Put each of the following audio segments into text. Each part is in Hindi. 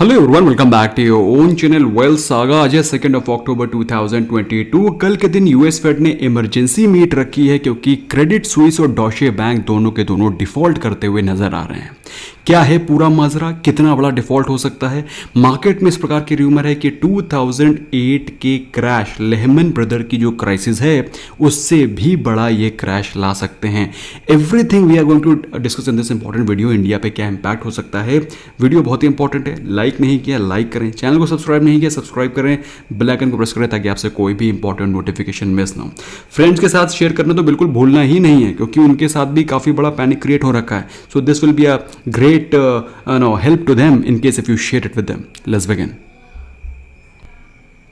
Hello everyone, welcome back to your own channel Wealth Saga. आज है 2 अक्टूबर 2022। कल के दिन यूएस फेड ने इमरजेंसी मीट रखी है क्योंकि क्रेडिट स्विस और डॉशे बैंक दोनों के दोनों डिफॉल्ट करते हुए नजर आ रहे हैं। क्या है पूरा माजरा, कितना बड़ा डिफॉल्ट हो सकता है? मार्केट में इस प्रकार की रूमर है कि 2008 के क्रैश, लेहमन ब्रदर की जो क्राइसिस है उससे भी बड़ा ये क्रैश ला सकते हैं। Everything we are going to discuss in this important video. India पे क्या इंपैक्ट हो सकता है, वीडियो बहुत ही इंपॉर्टेंट है। लाइक नहीं किया लाइक करें, चैनल को सब्सक्राइब नहीं किया सब्सक्राइब करें, बेल आइकन को प्रेस करें ताकि आपसे कोई भी इंपॉर्टेंट नोटिफिकेशन मिस ना हो। फ्रेंड्स के साथ शेयर करना तो बिल्कुल भूलना ही नहीं है क्योंकि उनके साथ भी काफी बड़ा पैनिक क्रिएट हो रखा है। So this will be a great help to them in case if you share it with them. Let's begin.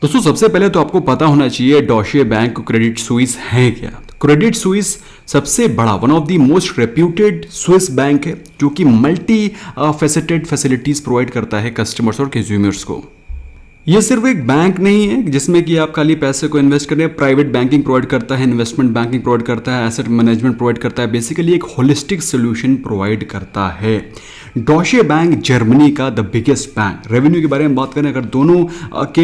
दोस्तों, सबसे पहले तो आपको पता होना चाहिए डॉशे बैंक क्रेडिट स्विस है क्या। क्रेडिट स्विस सबसे बड़ा, one of the most reputed Swiss bank है जो कि मल्टी फेसेटेड फैसिलिटीज प्रोवाइड करता है कस्टमर्स और कंज्यूमर्स को। ये सिर्फ एक बैंक नहीं है जिसमें कि आप खाली पैसे को इन्वेस्ट करें। प्राइवेट बैंकिंग प्रोवाइड करता है, इन्वेस्टमेंट बैंकिंग प्रोवाइड करता है, एसेट मैनेजमेंट प्रोवाइड करता है। बेसिकली एक होलिस्टिक सोल्यूशन प्रोवाइड करता है। डॉशे बैंक जर्मनी का द बिगेस्ट बैंक। रेवेन्यू के बारे में बात करें, अगर दोनों के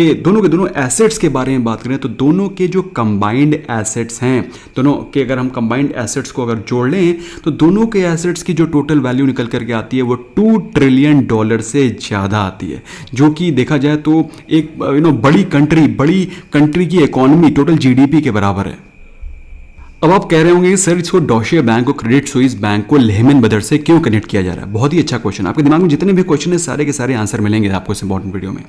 एसेट्स के बारे में बात करें तो दोनों के जो कंबाइंड एसेट्स हैं, दोनों के अगर हम कंबाइंड एसेट्स को अगर जोड़ लें तो दोनों के एसेट्स की जो टोटल वैल्यू निकल करके आती है वो $2 ट्रिलियन से ज़्यादा आती है, जो कि देखा जाए तो एक बड़ी कंट्री की इकोनॉमी टोटल जीडीपी के बराबर है। अब आप कह रहे होंगे सर, इसको डॉशे बैंक और क्रेडिट स्विस बैंक को लेहमन ब्रदर्स से क्यों कनेक्ट किया जा रहा है? बहुत ही अच्छा क्वेश्चन। आपके दिमाग में जितने भी क्वेश्चन है सारे के सारे आंसर मिलेंगे आपको इस इंपॉर्टेंट वीडियो में।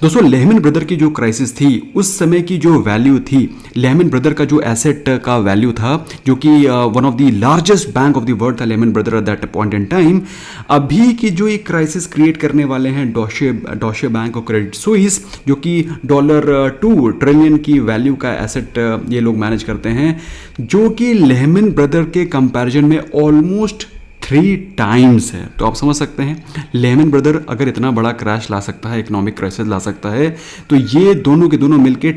दोस्तों, लेहमन ब्रदर की जो क्राइसिस थी उस समय की जो वैल्यू थी, लेहमन ब्रदर का जो एसेट का वैल्यू था, जो कि one of the largest bank of the world था Lehman brother at that point in time. अभी की जो एक क्राइसिस क्रिएट करने वाले हैं डॉशे बैंक और क्रेडिट स्विस, जो कि $2 ट्रिलियन की वैल्यू का एसेट ये लोग मैनेज करते हैं, जो कि लेहमन ब्रदर के कंपैरिजन में ऑलमोस्ट 3 टाइम्स है। तो आप समझ सकते हैं लेहमन ब्रदर अगर इतना बड़ा क्रैश ला सकता है, इकोनॉमिक क्राइसिस ला सकता है, तो ये दोनों के दोनों मिलकर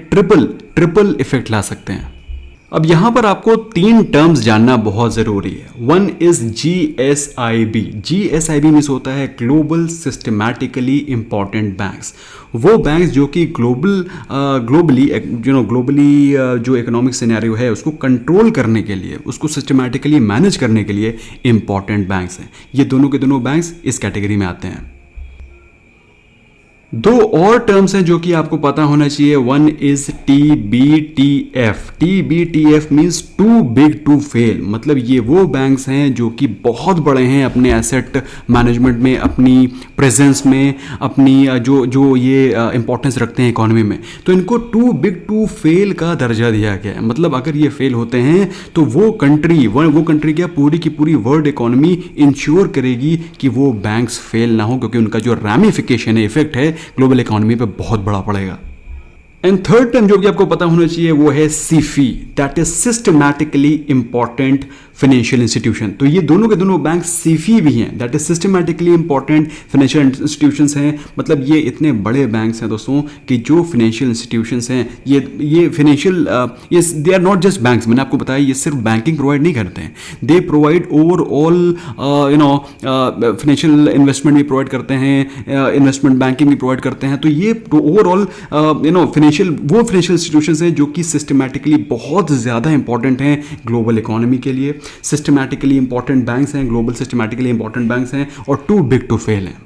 ट्रिपल इफेक्ट ला सकते हैं। अब यहां पर आपको 3 टर्म्स जानना बहुत जरूरी है। One is GSIB। GSIB means होता है ग्लोबल सिस्टमैटिकली इंपॉर्टेंट बैंक्स। वो बैंक्स जो कि ग्लोबली जो इकोनॉमिक सिनेरियो है उसको कंट्रोल करने के लिए, उसको सिस्टमैटिकली मैनेज करने के लिए इंपॉर्टेंट बैंक्स हैं। ये दोनों के दोनों बैंक्स इस कैटेगरी में आते हैं। 2 और टर्म्स हैं जो कि आपको पता होना चाहिए। One is TBTF। TBTF means too big to fail. मतलब ये वो बैंक्स हैं जो कि बहुत बड़े हैं अपने एसेट मैनेजमेंट में, अपनी प्रेजेंस में, अपनी जो ये इंपॉर्टेंस रखते हैं इकोनॉमी में, तो इनको टू बिग टू फेल का दर्जा दिया गया है। मतलब अगर ये फेल होते हैं तो वो कंट्री क्या पूरी की पूरी वर्ल्ड इकोनॉमी इंश्योर करेगी कि वो बैंक्स फेल ना हो, क्योंकि उनका जो रैमिफिकेशन है, इफेक्ट है ग्लोबल इकोनॉमी पे बहुत बड़ा पड़ेगा। एंड थर्ड टर्म जो कि आपको पता होना चाहिए वो है SIFI, that is systematically important financial institution. तो ये दोनों के दोनों बैंक SIFI भी हैं, that is systematically important financial institutions हैं। मतलब ये इतने बड़े बैंक्स हैं दोस्तों कि जो फाइनेंशियल इंस्टीट्यूशंस हैं, ये financial they are not just banks. मैंने आपको बताया ये सिर्फ बैंकिंग प्रोवाइड नहीं करते हैं, they provide overall financial investment भी प्रोवाइड करते हैं, इन्वेस्टमेंट बैंकिंग भी प्रोवाइड करते हैं। तो ये ओवरऑल फाइनेंशियल इंस्टीट्यूशंस हैं जो कि सिस्टमैटिकली बहुत ज़्यादा इंपॉर्टेंट हैं ग्लोबल इकोनॉमी के लिए। सिस्टमैटिकली इंपॉर्टेंट बैंक्स हैं, ग्लोबल सिस्टमैटिकली इंपॉर्टेंट बैंक्स हैं और टू बिग टू फेल हैं।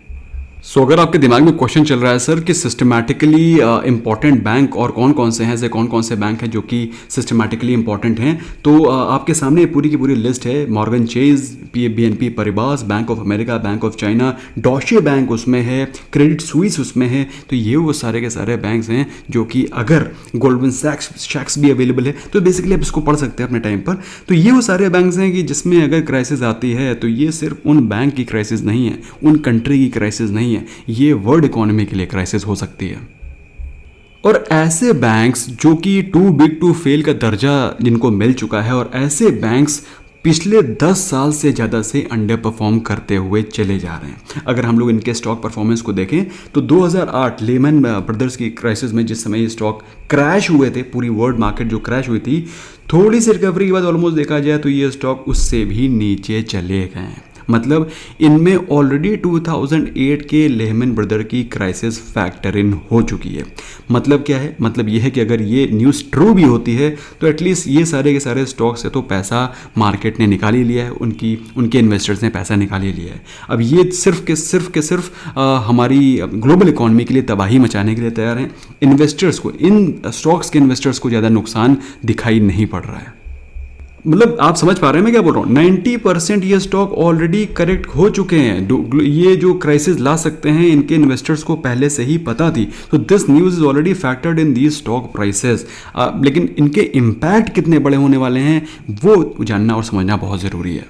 सो अगर आपके दिमाग में क्वेश्चन चल रहा है सर कि सिस्टमैटिकली इंपॉर्टेंट बैंक और कौन कौन से हैं, ऐसे कौन कौन से बैंक हैं जो कि सिस्टमैटिकली इंपॉर्टेंट हैं, तो आपके सामने पूरी की पूरी लिस्ट है। Morgan Chase, BNP Paribas, Bank of America, Bank of China, Deutsche Bank उसमें है, क्रेडिट स्विस उसमें है। तो ये वो सारे के सारे बैंक्स हैं जो कि अगर गोल्डमैन सैक्स भी अवेलेबल है तो बेसिकली आप इसको पढ़ सकते हैं अपने टाइम पर। तो ये वो सारे बैंक्स हैं कि जिसमें अगर क्राइसिस आती है तो ये सिर्फ उन बैंक की क्राइसिस नहीं है, उन कंट्री की क्राइसिस नहीं है, ये वर्ल्ड इकोनॉमी के लिए क्राइसिस हो सकती है। और ऐसे बैंक्स जो कि टू बिग टू फेल का दर्जा जिनको मिल चुका है, और ऐसे बैंक्स पिछले 10 साल से ज़्यादा से अंडर परफॉर्म करते हुए चले जा रहे हैं। अगर हम लोग इनके स्टॉक परफॉर्मेंस को देखें तो 2008 लेमन ब्रदर्स की क्राइसिस में जिस समय ये स्टॉक क्रैश हुए थे, पूरी वर्ल्ड मार्केट जो क्रैश हुई थी, थोड़ी सी रिकवरी के बाद ऑलमोस्ट देखा जाए तो ये स्टॉक उससे भी नीचे चले गए हैं। मतलब इनमें ऑलरेडी 2008 के लेहमैन ब्रदर की क्राइसिस फैक्टर इन हो चुकी है। मतलब क्या है, मतलब ये है कि अगर ये न्यूज़ ट्रू भी होती है तो एटलीस्ट ये सारे के सारे स्टॉक से तो पैसा मार्केट ने निकाल ही लिया है, उनके इन्वेस्टर्स ने पैसा निकाल ही लिया है। अब ये सिर्फ हमारी ग्लोबल इकॉनमी के लिए तबाही मचाने के लिए तैयार हैं। इन्वेस्टर्स को, इन स्टॉक्स के इन्वेस्टर्स को ज़्यादा नुकसान दिखाई नहीं पड़ रहा है। मतलब आप समझ पा रहे हैं मैं क्या बोल रहा हूँ। 90% ये स्टॉक ऑलरेडी करेक्ट हो चुके हैं। ये जो क्राइसिस ला सकते हैं इनके इन्वेस्टर्स को पहले से ही पता थी। तो this news is already factored in these stock prices. लेकिन इनके इम्पैक्ट कितने बड़े होने वाले हैं वो जानना और समझना बहुत ज़रूरी है।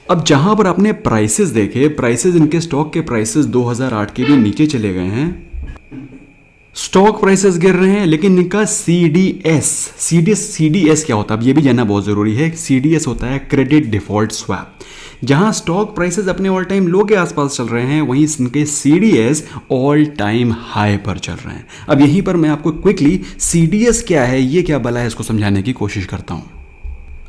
अब जहां पर आपने प्राइसेस देखे, प्राइसेस इनके स्टॉक के प्राइसेस 2008 के भी नीचे चले गए हैं, स्टॉक प्राइसेस गिर रहे हैं, लेकिन इनका सीडीएस क्या होता है अब ये भी जानना बहुत ज़रूरी है। सीडीएस होता है क्रेडिट डिफॉल्ट स्वैप। जहां स्टॉक प्राइसेस अपने ऑल टाइम लो के आसपास चल रहे हैं, वहीं इनके सीडीएस ऑल टाइम हाई पर चल रहे हैं। अब यहीं पर मैं आपको क्विकली सीडीएस क्या है, ये क्या बला है, इसको समझाने की कोशिश करता हूं।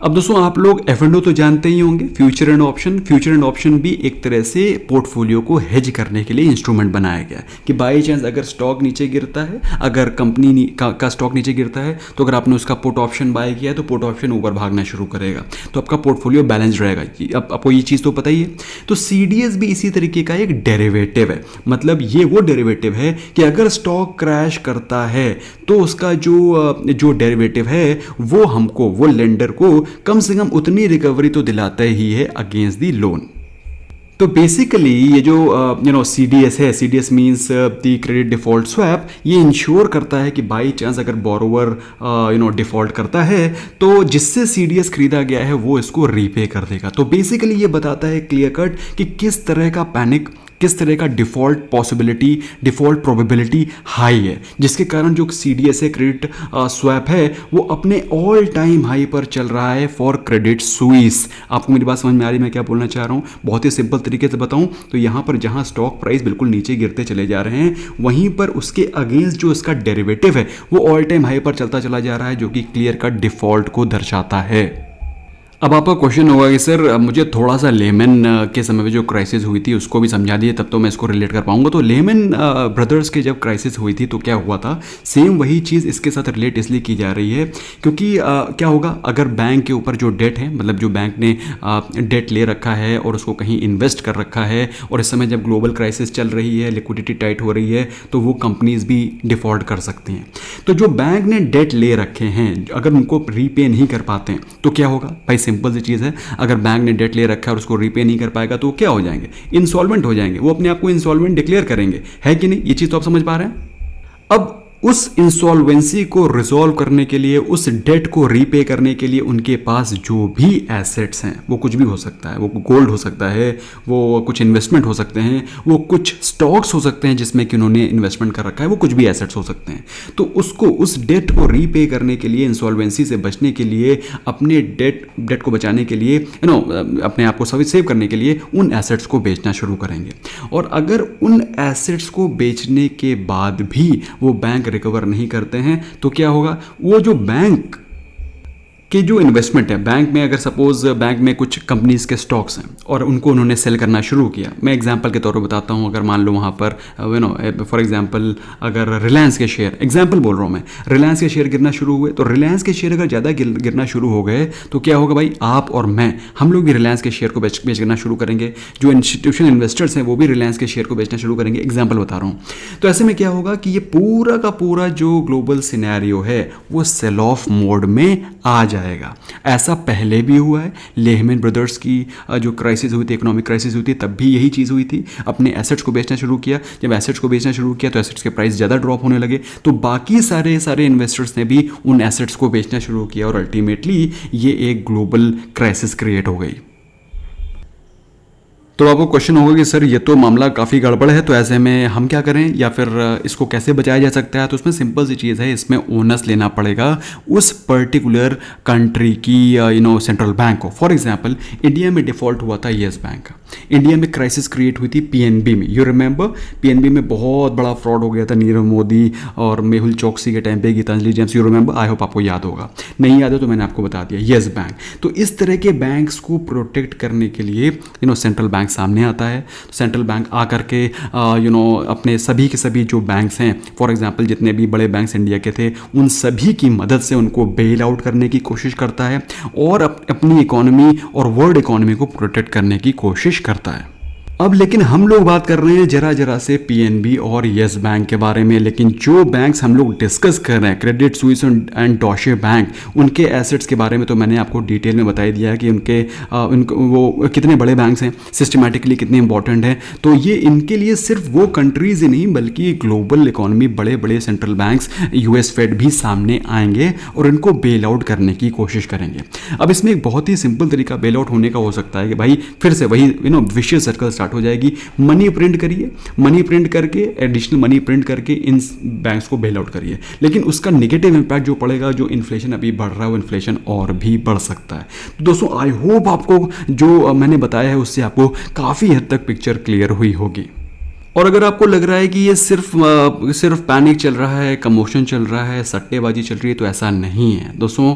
अब दोस्तों आप लोग F&O तो जानते ही होंगे, future and option. Future and option भी एक तरह से पोर्टफोलियो को हेज करने के लिए इंस्ट्रूमेंट बनाया गया है कि बाई चांस अगर स्टॉक नीचे गिरता है, अगर कंपनी का स्टॉक नीचे गिरता है, तो अगर आपने उसका पुट ऑप्शन बाय किया है तो पुट ऑप्शन ऊपर भागना शुरू करेगा, तो आपका पोर्टफोलियो बैलेंस रहेगा। अब आपको ये चीज़ तो पता ही है। तो CDS भी इसी तरीके का एक डेरिवेटिव है। मतलब ये वो डेरिवेटिव है कि अगर स्टॉक क्रैश करता है तो उसका जो डेरिवेटिव है वो हमको, वो लेंडर को कम से कम उतनी रिकवरी तो दिलाता ही है अगेंस्ट दी लोन। तो बेसिकली ये जो CDS है, CDS means the credit default swap, ये इंश्योर करता है कि बाई चांस अगर बोरोवर डिफॉल्ट करता है तो जिससे CDS खरीदा गया है वो इसको रीपे कर देगा। तो बेसिकली ये बताता है क्लियर कट कि किस तरह का पैनिक, किस तरह का default possibility, default probability high है, जिसके कारण जो CDS है, क्रेडिट स्वैप है, वो अपने ऑल टाइम हाई पर चल रहा है फॉर क्रेडिट स्विस। आपको मेरी बात समझ में आ रही है मैं क्या बोलना चाह रहा हूँ? बहुत ही सिंपल तरीके से बताऊं तो यहाँ पर जहाँ स्टॉक प्राइस बिल्कुल नीचे गिरते चले जा रहे हैं, वहीं पर उसके अगेंस्ट जो इसका डेरिवेटिव है वो ऑल टाइम हाई पर चलता चला जा रहा है, जो कि क्लियर कट डिफॉल्ट को दर्शाता है। अब आपका क्वेश्चन होगा कि सर मुझे थोड़ा सा लेमन के समय में जो क्राइसिस हुई थी उसको भी समझा दिए, तब तो मैं इसको रिलेट कर पाऊंगा। तो लेमन ब्रदर्स के जब क्राइसिस हुई थी तो क्या हुआ था, सेम वही चीज़ इसके साथ रिलेट इसलिए की जा रही है क्योंकि क्या होगा, अगर बैंक के ऊपर जो डेट है, मतलब जो बैंक ने डेट ले रखा है और उसको कहीं इन्वेस्ट कर रखा है, और इस समय जब ग्लोबल क्राइसिस चल रही है, लिक्विडिटी टाइट हो रही है, तो वो कंपनीज भी डिफॉल्ट कर सकती हैं। तो जो बैंक ने डेट ले रखे हैं अगर उनको रीपे नहीं कर पाते हैं तो क्या होगा भाई, सिंपल सी चीज़ है। अगर बैंक ने डेट ले रखा है और उसको रीपे नहीं कर पाएगा तो क्या हो जाएंगे, इंसॉल्वेंट हो जाएंगे, वो अपने आप को इंसॉल्वेंट डिक्लेयर करेंगे, है कि नहीं? ये चीज़ तो आप समझ पा रहे हैं। अब उस इंसॉल्वेंसी को रिजॉल्व करने के लिए, उस डेट को रीपे करने के लिए उनके पास जो भी एसेट्स हैं, वो कुछ भी हो सकता है, वो गोल्ड हो सकता है, वो कुछ इन्वेस्टमेंट हो सकते हैं, वो कुछ स्टॉक्स हो सकते हैं जिसमें कि उन्होंने इन्वेस्टमेंट कर रखा है, वो कुछ भी एसेट्स हो सकते हैं। तो उसको, उस डेट को रीपे करने के लिए, इंसॉल्वेंसी से बचने के लिए, अपने डेट को बचाने के लिए, अपने आप को सेव करने के लिए उन एसेट्स को बेचना शुरू करेंगे। और अगर उन एसेट्स को बेचने के बाद भी वो बैंक रिकवर नहीं करते हैं तो क्या होगा, वो जो बैंक कि जो इन्वेस्टमेंट है बैंक में, अगर सपोज बैंक में कुछ कंपनीज के स्टॉक्स हैं और उनको उन्होंने सेल करना शुरू किया, मैं एग्जांपल के तौर पर बताता हूं, अगर मान लो वहां पर फॉर एग्जांपल अगर रिलायंस के शेयर, एग्जांपल बोल रहा हूं मैं, रिलायंस के शेयर गिरना शुरू हुए, तो रिलायंस के शेयर अगर ज़्यादा गिरना शुरू हो गए तो क्या होगा भाई, आप और मैं, हम लोग भी रिलायंस के शेयर को बेचना शुरू करेंगे, जो इंस्टीट्यूशनल इन्वेस्टर्स हैं वो भी रिलायंस के शेयर को बेचना शुरू करेंगे, एग्जाम्पल बता रहा हूँ। तो ऐसे में क्या होगा कि ये पूरा का पूरा जो ग्लोबल सिनेरियो है वो सेल ऑफ मोड में आ जाएगा। ऐसा पहले भी हुआ है, लेहमैन ब्रदर्स की जो क्राइसिस हुई थी, इकोनॉमिक क्राइसिस हुई थी, तब भी यही चीज़ हुई थी। अपने एसेट्स को बेचना शुरू किया, जब एसेट्स को बेचना शुरू किया तो एसेट्स के प्राइस ज़्यादा ड्रॉप होने लगे, तो बाकी सारे इन्वेस्टर्स ने भी उन एसेट्स को बेचना शुरू किया और अल्टीमेटली ये एक ग्लोबल क्राइसिस क्रिएट हो गई। तो आपको क्वेश्चन होगा कि सर ये तो मामला काफ़ी गड़बड़ है, तो ऐसे में हम क्या करें या फिर इसको कैसे बचाया जा सकता है? तो उसमें सिंपल सी चीज़ है, इसमें ओनर्स लेना पड़ेगा उस पर्टिकुलर कंट्री की सेंट्रल बैंक को। फॉर एग्जांपल इंडिया में डिफ़ॉल्ट हुआ था येस बैंक का, इंडिया में क्राइसिस क्रिएट हुई थी पीएनबी में, यू रिमेंबर पीएनबी में बहुत बड़ा फ्रॉड हो गया था नीरव मोदी और मेहुल चोकसी के टाइम पे, Gitanjali Gems, you remember, I hope आपको याद होगा, नहीं याद है तो मैंने आपको बता दिया, यस बैंक। तो इस तरह के बैंक्स को प्रोटेक्ट करने के लिए सेंट्रल बैंक सामने आता है। सेंट्रल बैंक आकर के अपने सभी के सभी जो बैंक्स हैं, फॉर एग्जांपल जितने भी बड़े बैंक्स इंडिया के थे, उन सभी की मदद से उनको बेल आउट करने की कोशिश करता है और अपनी इकोनॉमी और वर्ल्ड इकोनॉमी को प्रोटेक्ट करने की कोशिश करता है। अब लेकिन हम लोग बात कर रहे हैं जरा से पीएनबी और यस बैंक के बारे में, लेकिन जो बैंक्स हम लोग डिस्कस कर रहे हैं, क्रेडिट स्विस एंड डॉशे बैंक, उनके एसेट्स के बारे में तो मैंने आपको डिटेल में बता ही दिया है कि वो कितने बड़े बैंक्स हैं, सिस्टमैटिकली कितने इंपॉर्टेंट हैं। तो ये इनके लिए सिर्फ वो कंट्रीज ही नहीं बल्कि ग्लोबल इकोनॉमी, बड़े बड़े सेंट्रल बैंक्स, यूएस फेड भी सामने आएंगे और इनको बेल आउट करने की कोशिश करेंगे। अब इसमें एक बहुत ही सिंपल तरीका बेल आउट होने का हो सकता है कि भाई फिर से वही विशियस सर्कल हो जाएगी, मनी प्रिंट करिए, मनी प्रिंट करके, एडिशनल मनी प्रिंट करके इन बैंक्स को बेल आउट करिए। लेकिन उसका नेगेटिव इंपैक्ट जो पड़ेगा, जो इन्फ्लेशन अभी बढ़ रहा है वो इन्फ्लेशन और भी बढ़ सकता है। तो दोस्तों आई होप आपको जो मैंने बताया है उससे आपको काफ़ी हद तक पिक्चर क्लियर हुई होगी। और अगर आपको लग रहा है कि ये सिर्फ पैनिक चल रहा है, कमोशन चल रहा है, सट्टेबाजी चल रही है, तो ऐसा नहीं है दोस्तों।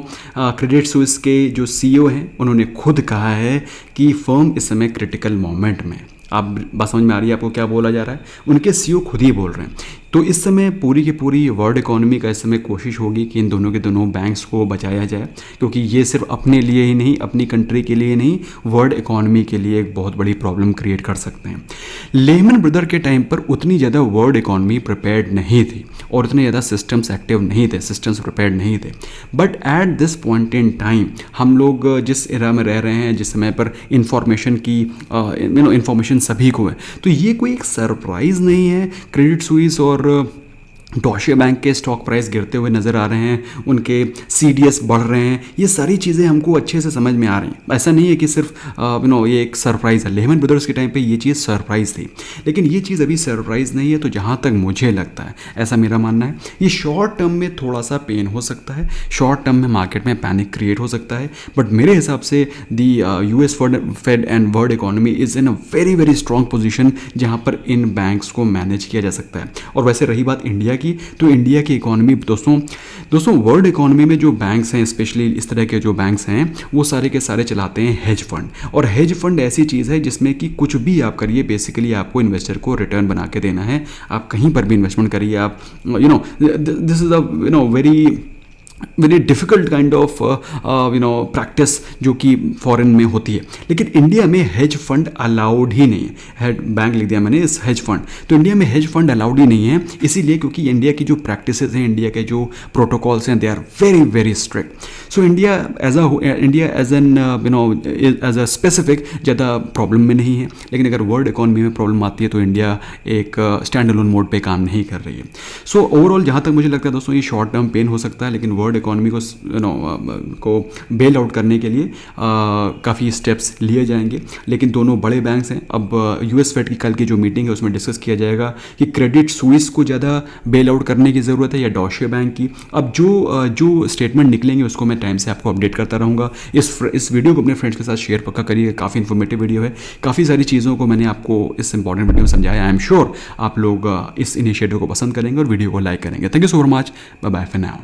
क्रेडिट स्विस के जो सीईओ हैं उन्होंने खुद कहा है कि फर्म इस समय क्रिटिकल मोमेंट में। आप बात समझ में आ रही है आपको क्या बोला जा रहा है? उनके सीईओ खुद ही बोल रहे हैं। तो इस समय पूरी की पूरी वर्ल्ड इकोनॉमी का इस समय कोशिश होगी कि इन दोनों के दोनों बैंक्स को बचाया जाए, क्योंकि ये सिर्फ अपने लिए ही नहीं, अपनी कंट्री के लिए नहीं, वर्ल्ड इकोनॉमी के लिए एक बहुत बड़ी प्रॉब्लम क्रिएट कर सकते हैं। लेहमैन ब्रदर के टाइम पर उतनी ज़्यादा वर्ल्ड इकोनॉमी प्रिपेयर्ड नहीं थी और उतने ज़्यादा सिस्टम्स एक्टिव नहीं थे, सिस्टम्स प्रिपेयर्ड नहीं थे। But at this point in time हम लोग जिस एरा में रह रहे हैं, जिस समय पर इंफॉर्मेशन की इंफॉर्मेशन सभी को है, तो ये कोई एक सरप्राइज़ नहीं है। क्रेडिट स्विस और डॉशे बैंक के स्टॉक प्राइस गिरते हुए नज़र आ रहे हैं, उनके सीडीएस बढ़ रहे हैं, ये सारी चीज़ें हमको अच्छे से समझ में आ रही हैं। ऐसा नहीं है कि सिर्फ ये एक सरप्राइज़ है। लेहमैन ब्रदर्स के टाइम पे ये चीज़ सरप्राइज़ थी, लेकिन ये चीज़ अभी सरप्राइज़ नहीं है। तो जहाँ तक मुझे लगता है, ऐसा मेरा मानना है, ये शॉर्ट टर्म में थोड़ा सा पेन हो सकता है, शॉर्ट टर्म में मार्केट में पैनिक क्रिएट हो सकता है, बट मेरे हिसाब से the US Fed and world economy is in a very very strong position जहाँ पर इन बैंक्स को मैनेज किया जा सकता है। और वैसे रही बात इंडिया की, तो इंडिया की इकोनॉमी दोस्तों वर्ल्ड इकोनॉमी में जो बैंक्स हैं, स्पेशली इस तरह के जो बैंक्स हैं, वो सारे के सारे चलाते हैं हेज फंड। और हेज फंड ऐसी चीज़ है जिसमें कि कुछ भी आप करिए, बेसिकली आपको इन्वेस्टर को रिटर्न बना के देना है। आप कहीं पर भी इन्वेस्टमेंट करिए, आप this is a very difficult kind of practice जो कि फॉरेन में होती है। लेकिन इंडिया में हेज फंड अलाउड ही नहीं है। बैंक लिख दिया मैंने, इस हेज फंड, तो इंडिया में हेज फंड अलाउड ही नहीं है, इसीलिए क्योंकि इंडिया की जो प्रैक्टिसेस हैं, इंडिया के जो प्रोटोकॉल्स हैं, they are very very strict. So India as a specific ज़्यादा प्रॉब्लम में नहीं है, लेकिन अगर वर्ल्ड इकोनॉमी में प्रॉब्लम आती है तो इंडिया एक स्टैंड अलोन मोड पे काम नहीं कर रही है। सो ओवरऑल जहाँ तक मुझे लगता है दोस्तों, ये शॉर्ट टर्म पेन हो सकता है, लेकिन वर्ल्ड इकोनॉमी को बेल आउट करने के लिए काफ़ी स्टेप्स लिए जाएंगे। लेकिन दोनों बड़े बैंक्स हैं। अब यूएस फेड की कल की जो मीटिंग है उसमें डिस्कस किया जाएगा कि क्रेडिट स्विस को ज़्यादा बेल आउट करने की ज़रूरत है या डॉशे बैंक की। अब जो स्टेटमेंट निकलेंगे उसको मैं टाइम से आपको अपडेट करता रहूँगा। इस वीडियो को अपने फ्रेंड्स के साथ शेयर पक्का करिए, काफ़ी इन्फॉर्मेटिव वीडियो है, काफ़ी सारी चीज़ों को मैंने आपको इस इंपॉर्टेंट वीडियो में समझाया। आई एम श्योर आप लोग इस इनिशिएटिव को पसंद करेंगे और वीडियो को लाइक करेंगे। Thank you so much, bye bye for now.